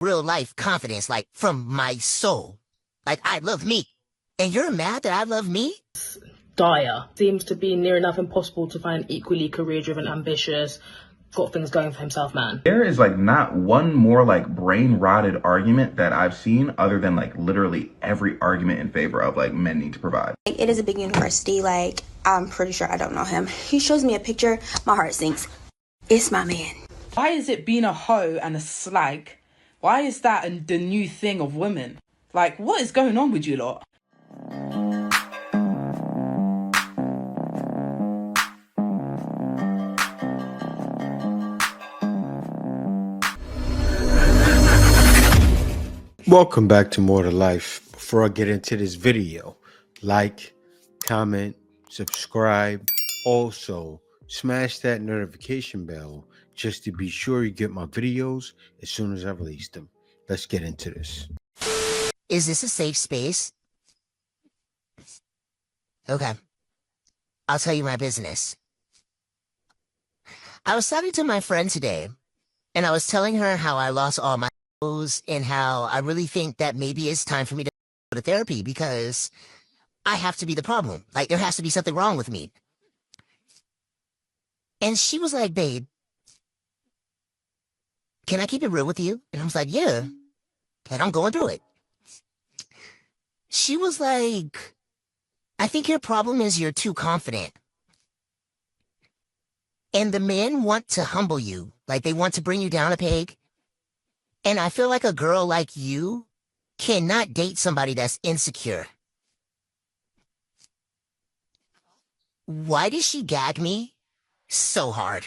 real life confidence, like from my soul. Like I love me. And you're mad that I love me? Dire. Seems to be near enough impossible to find equally career-driven, ambitious, got things going for himself man. There is like not one more like brain-rotted argument that I've seen other than like literally every argument in favor of like men need to provide. It is a big university. Like, I'm pretty sure I don't know him. He shows me a picture, my heart sinks. It's my man. Why is it being a hoe and a slag? Why is that the new thing of women? Like, what is going on with you lot? Welcome back to More to Life. Before I get into this video, like, comment, subscribe. Also, smash that notification bell just to be sure you get my videos as soon as I release them. Let's get into this. Is this a safe space? Okay. I'll tell you my business. I was talking to my friend today, and I was telling her how I lost all my clothes and how I really think that maybe it's time for me to go to therapy because I have to be the problem. Like, there has to be something wrong with me. And she was like, babe, can I keep it real with you? And I was like, yeah. And I'm going through it. She was like, I think your problem is you're too confident. And the men want to humble you. Like, they want to bring you down a peg. And I feel like a girl like you cannot date somebody that's insecure. Why did she gag me so hard?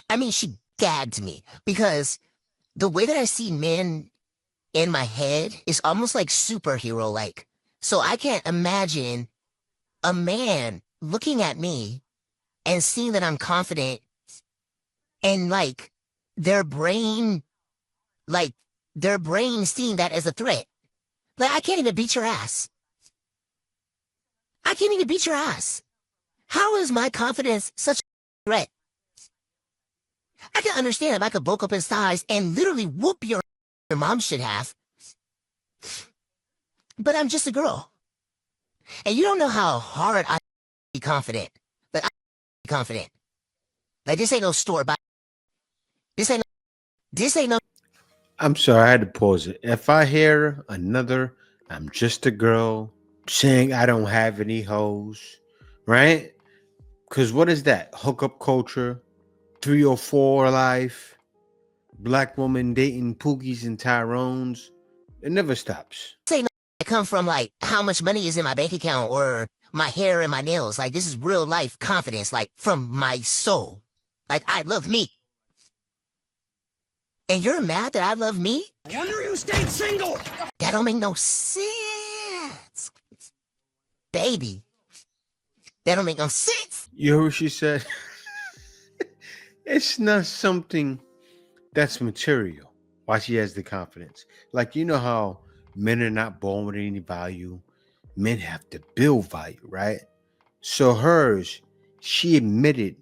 I mean, she gagged me because the way that I see men in my head is almost like superhero-like. So I can't imagine a man looking at me and seeing that I'm confident and like their brain seeing that as a threat. Like, I can't even beat your ass. I can't even beat your ass. How is my confidence such a threat? I can understand if I could bulk up in size and literally whoop your mom should have. But I'm just a girl. And you don't know how hard I be confident. Like, I be confident. Like, this ain't no store buy. This ain't no. I'm sorry, I had to pause it. If I hear another, I'm just a girl saying I don't have any hoes, right? Because what is that? Hookup culture, 304 life, black woman dating Pookies and Tyrones. It never stops. This ain't no. I come from like how much money is in my bank account or my hair and my nails. Like, this is real life confidence, like from my soul. Like, I love me. And you're mad that I love me? I wonder you stayed single. That don't make no sense. Baby. That don't make no sense. You heard what she said? It's not something that's material. Why she has the confidence. Like, you know how men are not born with any value. Men have to build value, right? So hers, she admitted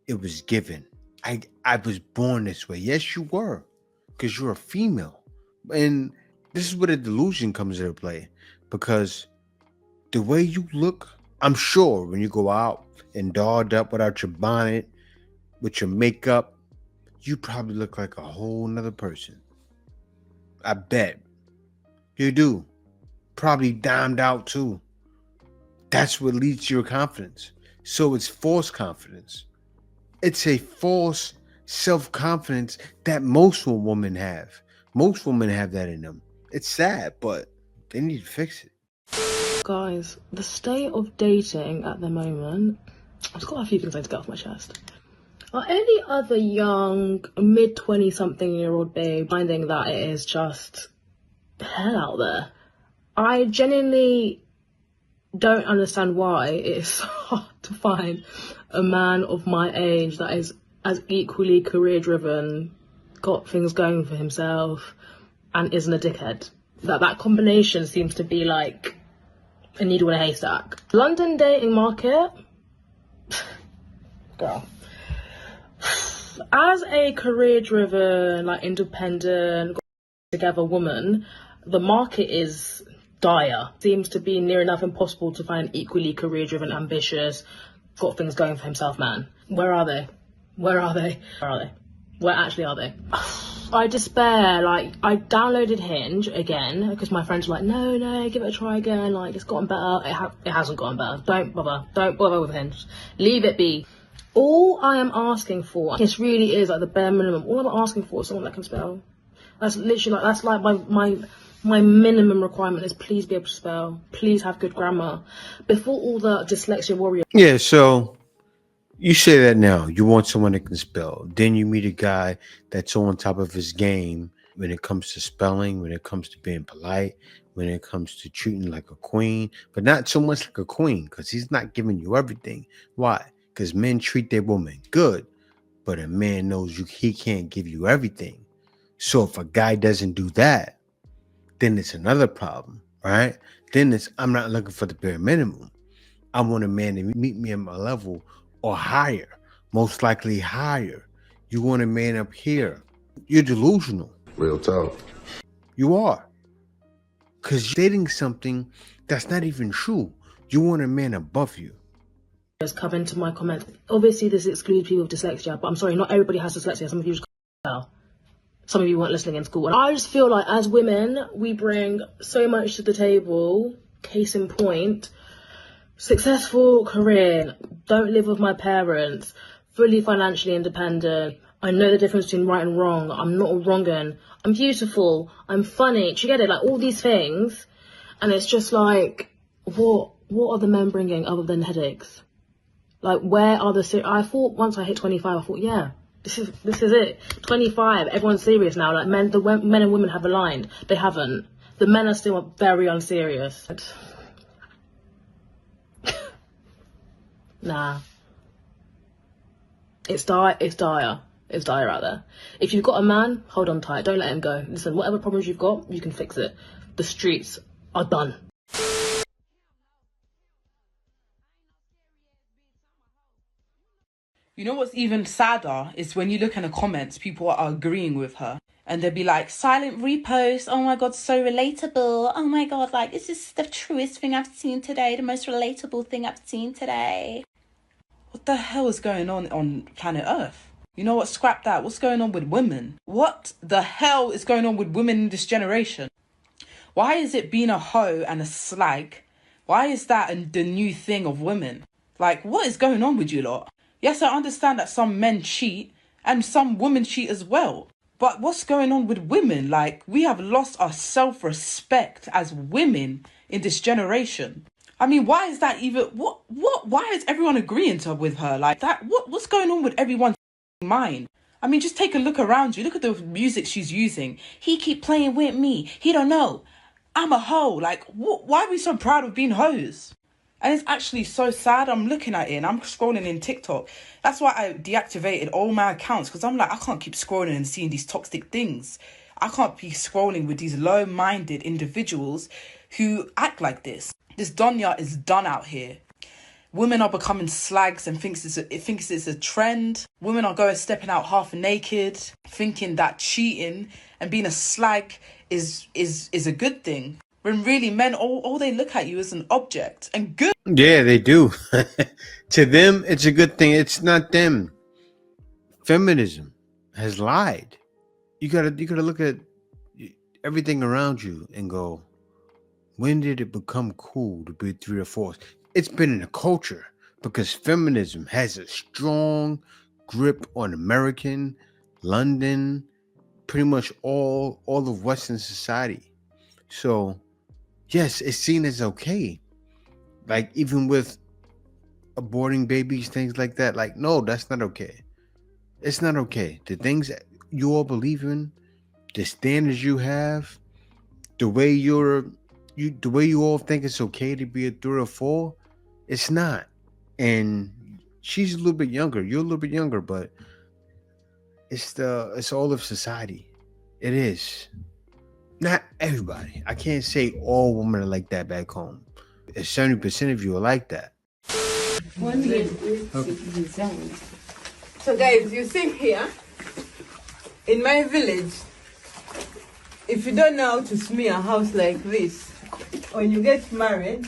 it was given. I was born this way. Yes, you were. Because you're a female. And this is where the delusion comes into play. Because the way you look, I'm sure when you go out and dolled up without your bonnet, with your makeup, you probably look like a whole nother person. I bet. You do. Probably dimed out too. That's what leads to your confidence. So it's false confidence. It's a false self-confidence that most women have. Most women have that in them. It's sad, but they need to fix it. Guys, the state of dating at the moment, I've just got a few things I need to get off my chest. Are any other young, mid-20-something-year-old babe finding that it is just hell out there? I genuinely don't understand why it is so hard to find a man of my age that is as equally career-driven, got things going for himself, and isn't a dickhead. That combination seems to be like a needle in a haystack. London dating market? Girl. As a career-driven, like independent, together woman, the market is dire. Seems to be near enough impossible to find equally career-driven, ambitious, got things going for himself man. Where are they? Where are they? Where are they? Where actually are they? I despair. Like, I downloaded Hinge again because my friends were like, no, give it a try again. Like, it's gotten better. It hasn't gotten better. Don't bother with Hinge. Leave it be. All I am asking for, this really is like the bare minimum. All I'm asking for is someone that can spell. That's literally like, my minimum requirement is please be able to spell. Please have good grammar. Before all the dyslexia warrior. Yeah, so you say that now. You want someone that can spell. Then you meet a guy that's on top of his game when it comes to spelling, when it comes to being polite, when it comes to treating like a queen, but not so much like a queen because he's not giving you everything. Why? Because men treat their woman good, but a man knows he can't give you everything. So if a guy doesn't do that, then it's another problem, right? Then I'm not looking for the bare minimum. I want a man to meet me at my level or higher, most likely higher. You want a man up here. You're delusional. Real talk. You are. Because you're dating something that's not even true. You want a man above you. Just come into my comments. Obviously, this excludes people with dyslexia, but I'm sorry, not everybody has dyslexia. Some of you just can't tell. Some of you weren't listening in school. And I just feel like as women, we bring so much to the table. Case in point, successful career, don't live with my parents, fully financially independent. I know the difference between right and wrong. I'm not a wrong'un. I'm beautiful. I'm funny. Do you get it? Like all these things. And it's just like, what are the men bringing other than headaches? Like, where are I thought once I hit 25, I thought, yeah, this is it. 25, everyone's serious now. Like men and women have aligned. They haven't. The men are still very unserious. Nah. It's dire. It's dire out there. If you've got a man, hold on tight. Don't let him go. Listen, whatever problems you've got, you can fix it. The streets are done. You know what's even sadder is when you look in the comments, people are agreeing with her. And they'll be like, silent repost, oh my god, so relatable. Oh my god, like, this is the truest thing I've seen today, the most relatable thing I've seen today. What the hell is going on planet Earth? You know what, scrap that. What's going on with women? What the hell is going on with women in this generation? Why is it being a hoe and a slag? Why is that the new thing of women? Like, what is going on with you lot? Yes, I understand that some men cheat and some women cheat as well. But what's going on with women? Like, we have lost our self-respect as women in this generation. I mean, why is that even... Why is everyone agreeing with her like that? What's going on with everyone's mind? I mean, just take a look around you. Look at the music she's using. He keep playing with me. He don't know. I'm a hoe. Like, why are we so proud of being hoes? And it's actually so sad. I'm looking at it and I'm scrolling in TikTok. That's why I deactivated all my accounts, because I'm like, I can't keep scrolling and seeing these toxic things. I can't be scrolling with these low-minded individuals who act like this. This dunya is done out here. Women are becoming slags and thinks it's a trend. Women are stepping out half naked, thinking that cheating and being a slag is a good thing. When really men, all they look at you as an object. And good. Yeah, they do. To them, it's a good thing. It's not them. Feminism has lied. You gotta look at everything around you and go, when did it become cool to be 3 or 4? It's been in the culture because feminism has a strong grip on American, London, pretty much all of Western society. So yes, it's seen as okay. Like, even with aborting babies, things like that. Like, no, that's not okay. It's not okay. The things that you all believe in, the standards you have, the way you all think it's okay to be a 3 or 4, it's not. And she's a little bit younger. You're a little bit younger, but it's all of society. It is. Not everybody. I can't say all women are like that back home. 70% of you are like that. When we get citizens, So guys, you see here, in my village, if you don't know how to smear a house like this, when you get married,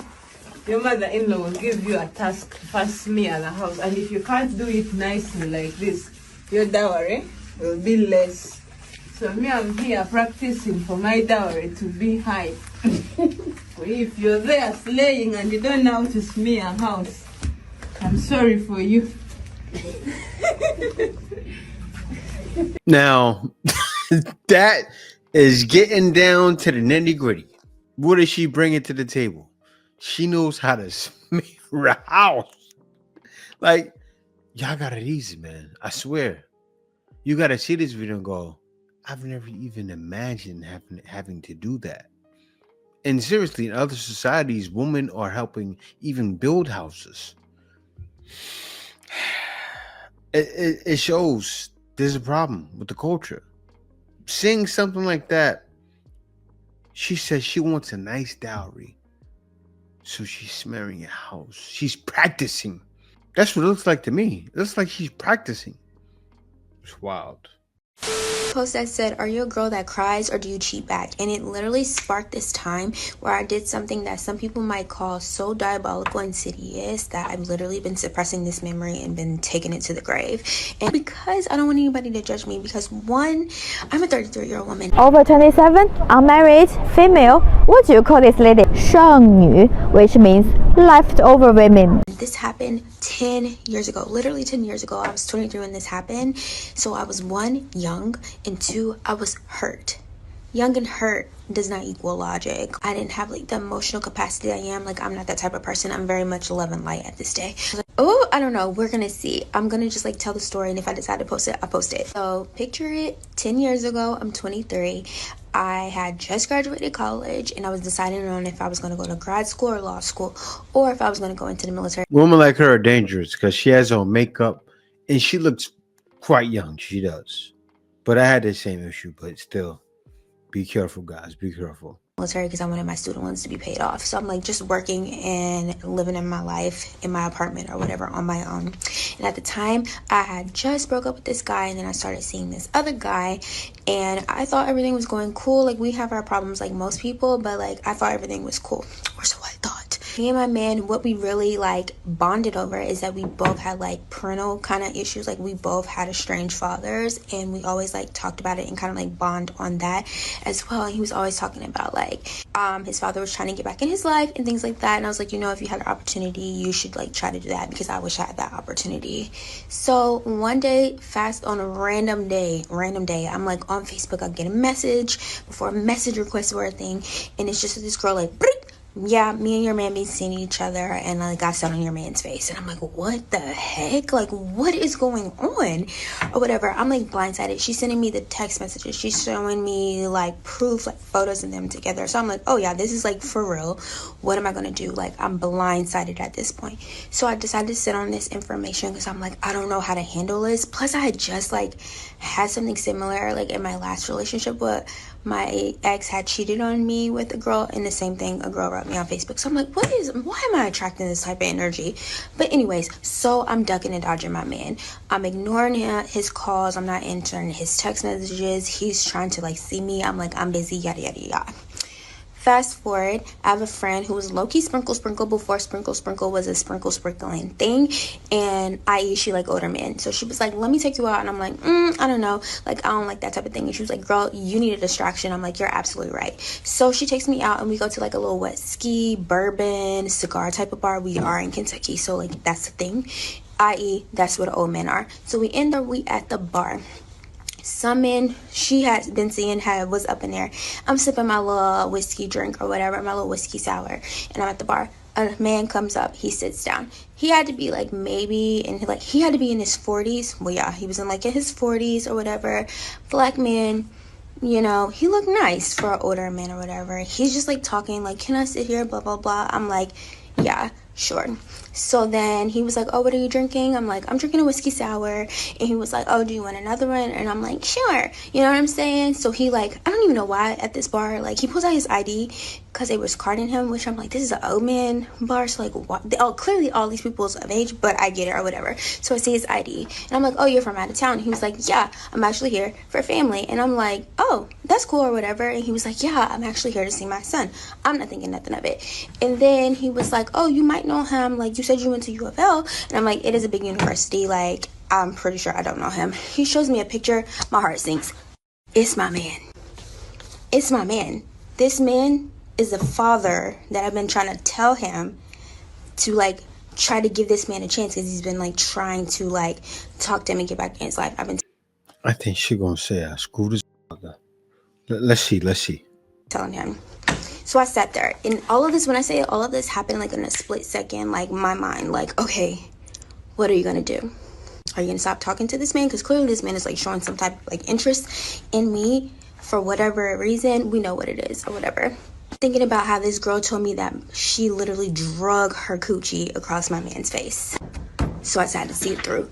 your mother-in-law will give you a task to first smear the house. And if you can't do it nicely like this, your dowry will be less. So me, I'm here practicing for my dowry to be high. If you're there slaying and you don't know how to smear a house, I'm sorry for you. Now, that is getting down to the nitty gritty. What is she bringing to the table? She knows how to smear a house. Like, y'all got it easy, man. I swear. You got to see this video and go, I've never even imagined having to do that. And seriously, in other societies, women are helping even build houses. It shows there's a problem with the culture. Seeing something like that, she says she wants a nice dowry. So she's smearing a house. She's practicing. That's what it looks like to me. It looks like she's practicing. It's wild. Post that said, are you a girl that cries or do you cheat back? And it literally sparked this time where I did something that some people might call so diabolical and insidious that I've literally been suppressing this memory and been taking it to the grave. And because I don't want anybody to judge me, because one, I'm a 33-year-old woman. Over 27, unmarried, female. What do you call this lady? 剩女, which means leftover women. This happened 10 years ago, literally 10 years ago. I was 23 when this happened. So I was one, young, and two, I was hurt. Young and hurt does not equal logic. I didn't have like the emotional capacity I am. Like, I'm not that type of person. I'm very much love and light at this day. Oh, I don't know. We're gonna see. I'm gonna just like tell the story, and if I decide to post it, I'll post it. So picture it, 10 years ago, I'm 23. I had just graduated college, and I was deciding on if I was gonna go to grad school or law school, or if I was gonna go into the military. Women like her are dangerous because she has on makeup and she looks quite young. She does. But I had the same issue, but still, be careful, guys. Be careful. Military because I wanted my student loans to be paid off. So I'm like just working and living in my life in my apartment or whatever on my own. And at the time, I had just broke up with this guy, and then I started seeing this other guy, and I thought everything was going cool. Like, we have our problems like most people, but like I thought everything was cool, or so I thought. Me and my man, what we really like bonded over is that we both had like parental kind of issues. Like, we both had estranged fathers, and we always like talked about it and kind of like bond on that as well. And he was always talking about like his father was trying to get back in his life and things like that. And I was like, you know, if you had the opportunity, you should like try to do that, because I wish I had that opportunity. So one day, fast on a random day, I'm like on Facebook, I get a message before a message request or a thing, and it's just this girl like, yeah, me and your man been seeing each other, and I got set on your man's face. And I'm like, what the heck? Like, what is going on? Or whatever. I'm like blindsided. She's sending me the text messages. She's showing me like proof, like photos of them together. So I'm like, oh yeah, this is like for real. What am I gonna do? Like, I'm blindsided at this point. So I decided to sit on this information because I'm like, I don't know how to handle this. Plus, I had just like had something similar like in my last relationship, but my ex had cheated on me with a girl, and the same thing, a girl wrote me on Facebook. So I'm like, why am I attracting this type of energy? But anyways, so I'm ducking and dodging my man. I'm ignoring his calls. I'm not answering his text messages. He's trying to like see me. I'm like, I'm busy, yada yada yada. Fast forward, I have a friend who was low-key sprinkle before sprinkle was a sprinkling thing, and i.e. she like older men. So she was like, let me take you out, and I'm like, I don't know, like I don't like that type of thing. And she was like, girl, you need a distraction. I'm like, you're absolutely right. So she takes me out, and we go to like a little whiskey, bourbon, cigar type of bar. We are in Kentucky, so like that's the thing, i.e. that's what old men are. So we at the bar. Some men she had been seeing was up in there. I'm sipping my little whiskey drink or whatever, my little whiskey sour, and I'm at the bar. A man comes up, he sits down. He had to be like maybe, and like he had to be in his 40s. Well, yeah, he was in like in his 40s or whatever. Black man, you know, he looked nice for an older man or whatever. He's just like talking like, can I sit here, blah blah blah. I'm like, yeah, sure. So then he was like, oh, what are you drinking? I'm like, I'm drinking a whiskey sour. And he was like, oh, do you want another one? And I'm like, sure. You know what I'm saying? So he like, I don't even know why at this bar, like he pulls out his ID because they was carding him, which I'm like, this is an old man bar, so like, what? Oh, clearly all these people's of age, but I get it or whatever. So I see his ID, and I'm like, oh, you're from out of town? And he was like, yeah, I'm actually here for family. And I'm like, oh, that's cool or whatever. And he was like, yeah, I'm actually here to see my son. I'm not thinking nothing of it. And then he was like, oh, you might know him, like, you said you went to U of L. And I'm like, it is a big university, like, I'm pretty sure I don't know him. He shows me a picture, my heart sinks. It's my man. It's my man. This man is the father that I've been trying to tell him to, like, try to give this man a chance, because he's been, like, trying to, like, talk to him and get back in his life. I think she gonna say I screwed his father. Let's see. Telling him. So I sat there, and all of this, when I say all of this happened, like, in a split second, like, my mind, like, okay, what are you gonna do? Are you gonna stop talking to this man? Because clearly this man is, like, showing some type of, like, interest in me for whatever reason. We know what it is or whatever. Thinking about how this girl told me that she literally drug her coochie across my man's face. So I decided to see it through.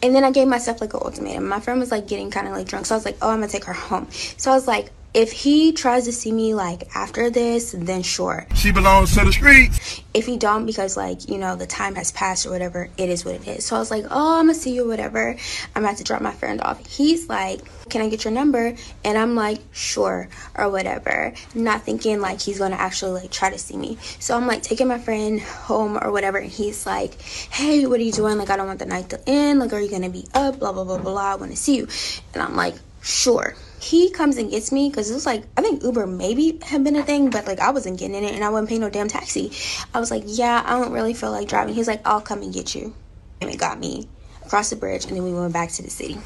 And then I gave myself, like, an ultimatum. My friend was, like, getting kind of, like, drunk. So I was like, oh, I'm gonna take her home. So I was like, if he tries to see me, like, after this, then sure. She belongs to the streets. If he don't, because, like, you know, the time has passed or whatever, it is what it is. So I was like, oh, I'm gonna see you, whatever. I'm about to drop my friend off. He's like, can I get your number? And I'm like, sure, or whatever. Not thinking, like, he's gonna actually, like, try to see me. So I'm, like, taking my friend home or whatever. And he's like, hey, what are you doing? Like, I don't want the night to end. Like, are you gonna be up? Blah, blah, blah, blah. I want to see you. And I'm like, sure. He comes and gets me, because it was like, I think Uber maybe had been a thing, but like I wasn't getting in it and I wasn't paying no damn taxi. I was like, yeah, I don't really feel like driving. He's like, I'll come and get you. And it got me across the bridge, and then we went back to the city.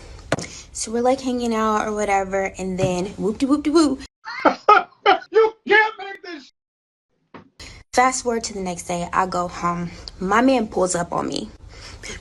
So we're like hanging out or whatever, and then whoop-de-whoop-de-woo. You can't make this. Fast forward to the next day, I go home. My man pulls up on me.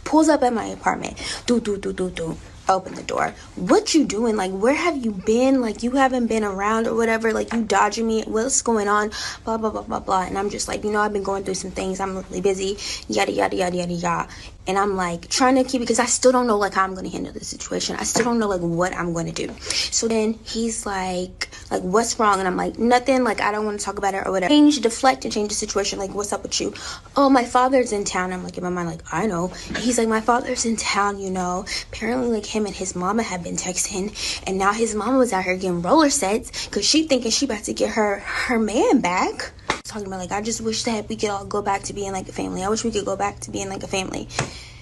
Pulls up at my apartment. Do. Open the door. What you doing? Like, where have you been? Like, you haven't been around or whatever. Like, you dodging me. What's going on? Blah, blah, blah, blah, blah. And I'm just like, you know, I've been going through some things. I'm really busy. Yada, yada, yada, yada, yada. And I'm like trying to keep it, because I still don't know like how I'm going to handle the situation. I still don't know like what I'm going to do. So then he's like, what's wrong? And I'm like, nothing. Like, I don't want to talk about it or whatever. Deflect and change the situation. Like, what's up with you? Oh, my father's in town. I'm like, in my mind, like, I know. And he's like, my father's in town, you know. Apparently, like, him and his mama had been texting, and now his mama was out here getting roller sets because she thinking she about to get her man back. Talking about, like, I just wish that we could all go back to being like a family. I wish we could go back to being like a family.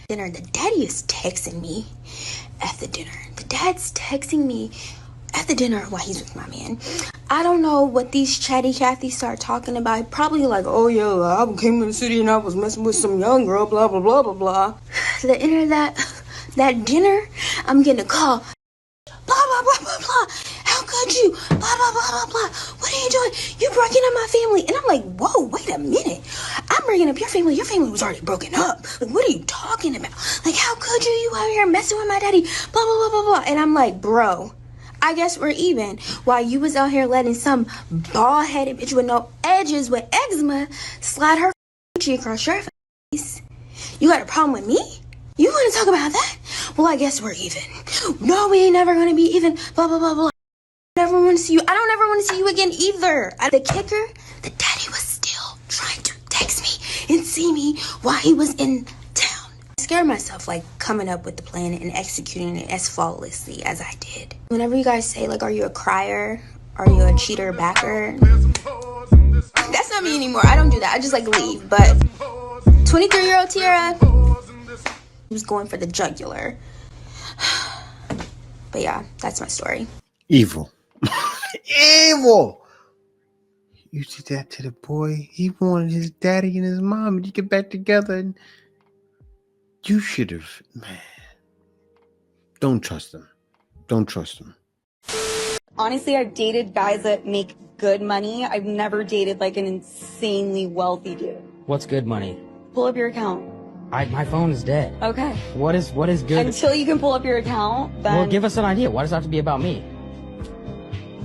Dinner, the daddy is texting me at the dinner. The dad's texting me at the dinner while he's with my man. I don't know what these chatty Cathy start talking about. Probably like, oh yeah, I came in the city and I was messing with some young girl, blah blah blah blah blah. The end of that dinner, I'm getting a call. Blah blah blah blah blah. How could you? Blah blah blah blah blah. What are you doing? You breaking up my family. And I'm like, whoa, wait a minute. I'm breaking up your family. Your family was already broken up. Like, what are you talking about? Like, how could you? You out here messing with my daddy. Blah blah blah blah blah. And I'm like, bro, I guess we're even. While you was out here letting some bald-headed bitch with no edges with eczema slide her across your face. You got a problem with me? You want to talk about that? Well, I guess we're even. No, we ain't never going to be even. Blah, blah, blah, blah. I never want to see you. I don't ever want to see you again either. The kicker, the daddy was still trying to text me and see me while he was in town. I scared myself, like, coming up with the plan and executing it as flawlessly as I did. Whenever you guys say, like, are you a crier? Are you a cheater backer? That's not me anymore. I don't do that. I just, like, leave. But 23-year-old Tiara was going for the jugular. But yeah, that's my story. Evil. Evil. You did that to the boy. He wanted his daddy and his mom to get back together. And you should have, man. Don't trust him. Don't trust him. Honestly, I've dated guys that make good money. I've never dated like an insanely wealthy dude. What's good money? Pull up your account. My phone is dead. Okay. What is good? Until you can pull up your account, then... Well, give us an idea. Why does it have to be about me?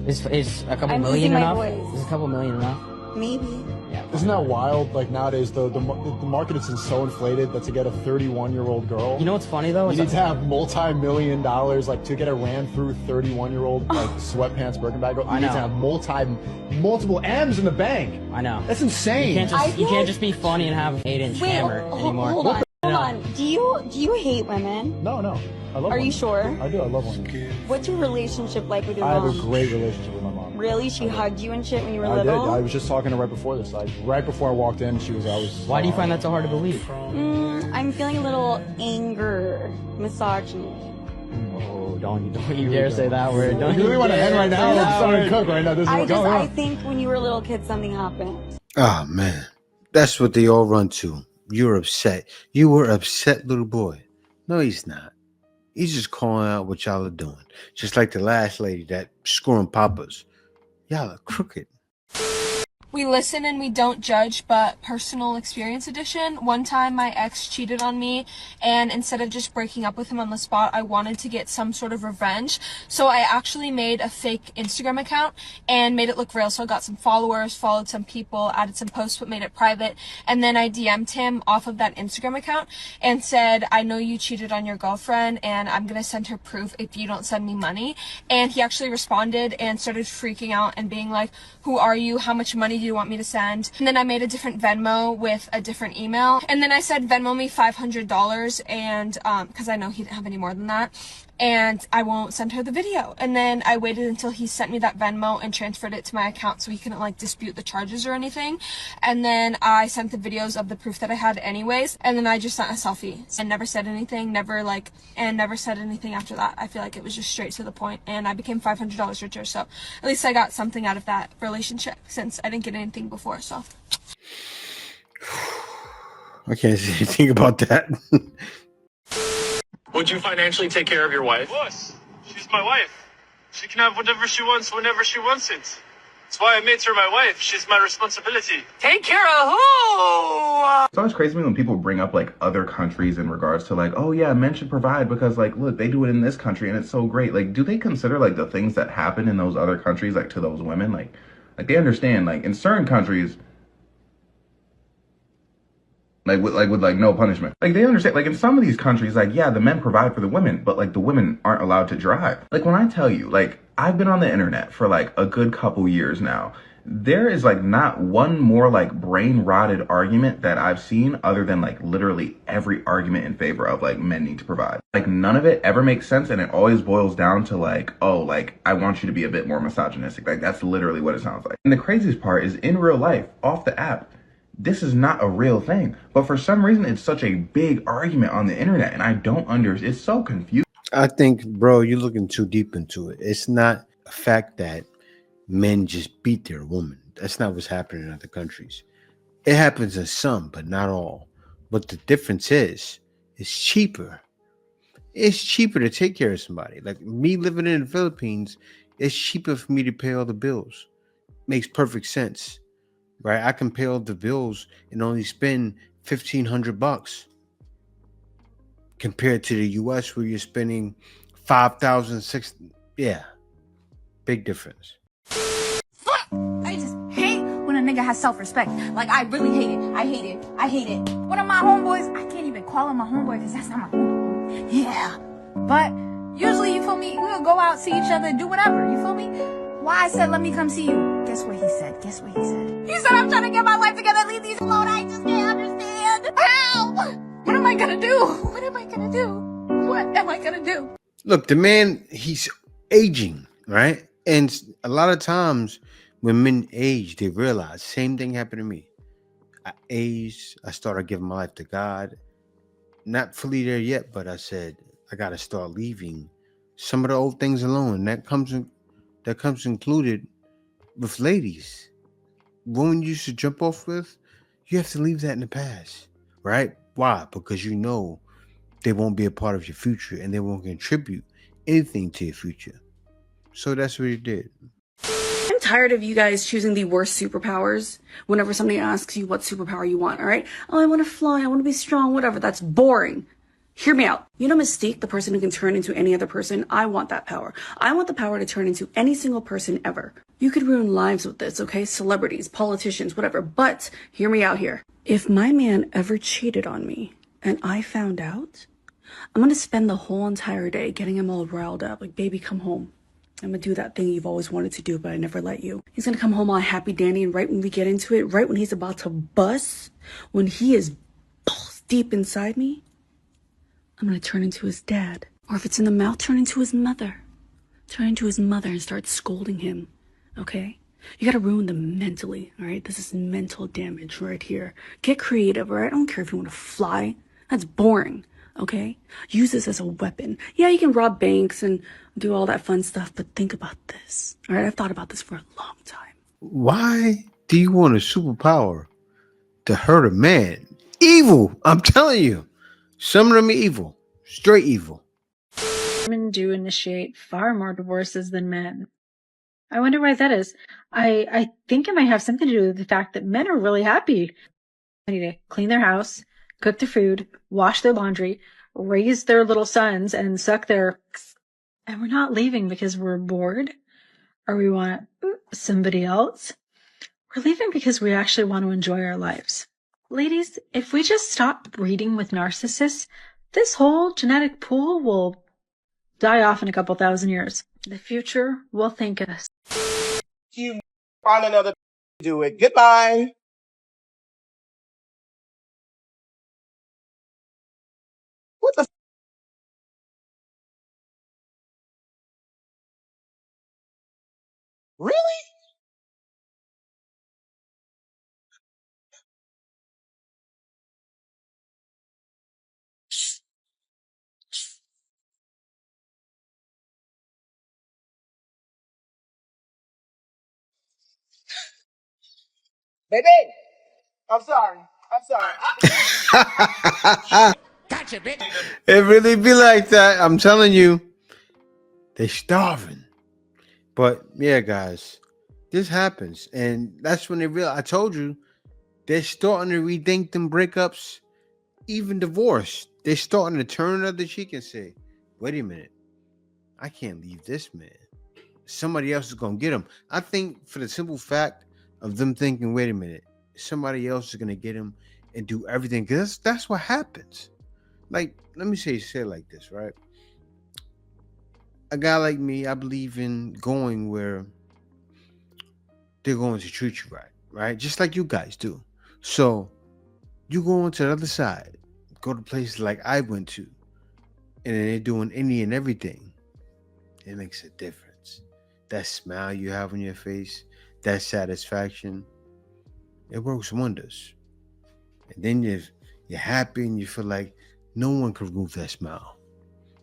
Is a couple million enough? Is a couple million enough? Maybe. Isn't that wild? Like nowadays, the market is so inflated that to get a 31-year-old girl, You know what's funny though? you need to have multi-million dollars. Like to get a ran through 31-year-old like sweatpants Birkin bag. You need to have multiple M's in the bank. I know. That's insane. You can't just be funny and have 8-inch hammer anymore. Hold on. Do you hate women? No. I love Are women. you sure? I do. I love women. What's your relationship like with your I mom? have a great relationship with my mom. Really? She hugged you and shit when you were I did. little? I was just talking to her right before this. Right before I walked in, I was. Why do you find that so hard to believe? I'm feeling a little anger, misogyny. Oh, don't you dare say that word. Don't you really want to end right now? I'm starting to cook right now. This is what's going on. I think when you were a little kid, something happened. Oh man, that's what they all run to. You're upset. You were upset, little boy. No, he's not. He's just calling out what y'all are doing. Just like the last lady that scoring papas. Y'all are crooked. We listen and we don't judge, but personal experience edition. One time my ex cheated on me, and instead of just breaking up with him on the spot, I wanted to get some sort of revenge. So I actually made a fake Instagram account and made it look real. So I got some followers, followed some people, added some posts, but made it private. And then I DM'd him off of that Instagram account and said, I know you cheated on your girlfriend and I'm going to send her proof if you don't send me money. And he actually responded and started freaking out and being like, who are you? How much money do you want me to send? And then I made a different Venmo with a different email. And then I said, Venmo me $500 and because I know he didn't have any more than that. And I won't send her the video. And then I waited until he sent me that Venmo and transferred it to my account so he couldn't like dispute the charges or anything. And then I sent the videos of the proof that I had anyways. And then I just sent a selfie and never said anything, never said anything after that. I feel like it was just straight to the point and I became $500 richer. So at least I got something out of that relationship since I didn't get anything before. So I can't say anything about that. Would you financially take care of your wife? Of course. She's my wife. She can have whatever she wants whenever she wants it. That's why I made her my wife. She's my responsibility. Take care of who? It's always crazy to me when people bring up like other countries in regards to like, oh yeah, men should provide because like, look, they do it in this country and it's so great. Like, do they consider like the things that happen in those other countries, like to those women? Like they understand like in certain countries, with no punishment. Like they understand, like in some of these countries, like, yeah, the men provide for the women, but like the women aren't allowed to drive. Like when I tell you, like I've been on the internet for like a good couple years now. There is like not one more like brain rotted argument that I've seen other than like literally every argument in favor of like men need to provide. Like none of it ever makes sense. And it always boils down to like, oh, like I want you to be a bit more misogynistic. Like that's literally what it sounds like. And the craziest part is in real life, off the app, this is not a real thing. But for some reason, it's such a big argument on the internet. And I don't understand. It's so confusing. I think, bro, you're looking too deep into it. It's not a fact that men just beat their woman. That's not what's happening in other countries. It happens in some, but not all. But the difference is, it's cheaper. It's cheaper to take care of somebody. Like me living in the Philippines, it's cheaper for me to pay all the bills. Makes perfect sense. Right, I can pay all the bills and only spend $1,500 compared to the U.S. where you're spending $5,000, $6,000. Yeah, big difference. I just hate when a nigga has self-respect. Like I really hate it. I hate it. I hate it. One of my homeboys, I can't even call him my homeboy because that's not my homeboy. Yeah, but usually you feel me. We'll go out, see each other, do whatever. You feel me? Why I said let me come see you? Guess what he said? Guess what he said? He said I'm trying to get my life together, leave these alone. I just can't understand. How? What am I gonna do? What am I gonna do? What am I gonna do? Look, the man, he's aging, right? And a lot of times when men age, they realize same thing happened to me. I aged, I started giving my life to God. Not fully there yet, but I said I gotta start leaving some of the old things alone. That comes included with ladies. Women you should jump off with, you have to leave that in the past, right? Why? Because you know they won't be a part of your future and they won't contribute anything to your future. So that's what he did. I'm tired of you guys choosing the worst superpowers whenever somebody asks you what superpower you want, all right? Oh, I want to fly, I want to be strong, whatever. That's boring. Hear me out. You know Mystique, the person who can turn into any other person? I want that power. I want the power to turn into any single person ever. You could ruin lives with this, okay? Celebrities, politicians, whatever. But hear me out here. If my man ever cheated on me and I found out, I'm gonna spend the whole entire day getting him all riled up. Like, baby, come home. I'm gonna do that thing you've always wanted to do, but I never let you. He's gonna come home all happy dandy, and right when we get into it, right when he's about to bust, when he is balls deep inside me, I'm gonna turn into his dad. Or if it's in the mouth, turn into his mother. Turn into his mother and start scolding him, okay? You gotta ruin them mentally, all right? This is mental damage right here. Get creative, all right? I don't care if you want to fly. That's boring, okay? Use this as a weapon. Yeah, you can rob banks and do all that fun stuff, but think about this, all right? I've thought about this for a long time. Why do you want a superpower to hurt a man? Evil, I'm telling you. Some of them are evil, straight evil. Women do initiate far more divorces than men. I wonder why that is. I think it might have something to do with the fact that men are really happy. They need to clean their house, cook their food, wash their laundry, raise their little sons, and suck their... And we're not leaving because we're bored or we want somebody else. We're leaving because we actually want to enjoy our lives. Ladies, if we just stop breeding with narcissists, this whole genetic pool will die off in a couple thousand years. The future will thank us. You find another do it. Goodbye. What the? Really? Baby, I'm sorry. Gotcha, bitch. It really be like that. I'm telling you, they're starving. But yeah, guys, this happens, and that's when they realize. I told you, they're starting to rethink them breakups, even divorce. They're starting to turn the other cheek and say, "Wait a minute, I can't leave this man. Somebody else is gonna get him." I think for the simple fact of them thinking, "Wait a minute, somebody else is gonna get him and do everything," because that's what happens. Like, let me say it like this, right? A guy like me, I believe in going where they're going to treat you right? Just like you guys do. So you go on to the other side, go to places like I went to, and they're doing any and everything. It makes a difference. That smile you have on your face, that satisfaction, it works wonders. And then you're happy and you feel like no one can remove that smile.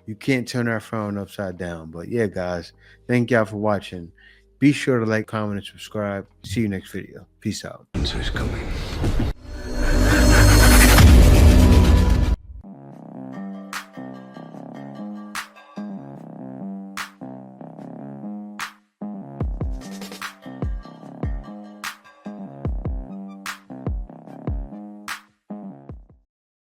You can't turn that frown upside down. But yeah, guys, thank y'all for watching. Be sure to like, comment, and subscribe. See you next video. Peace out. Answer's coming.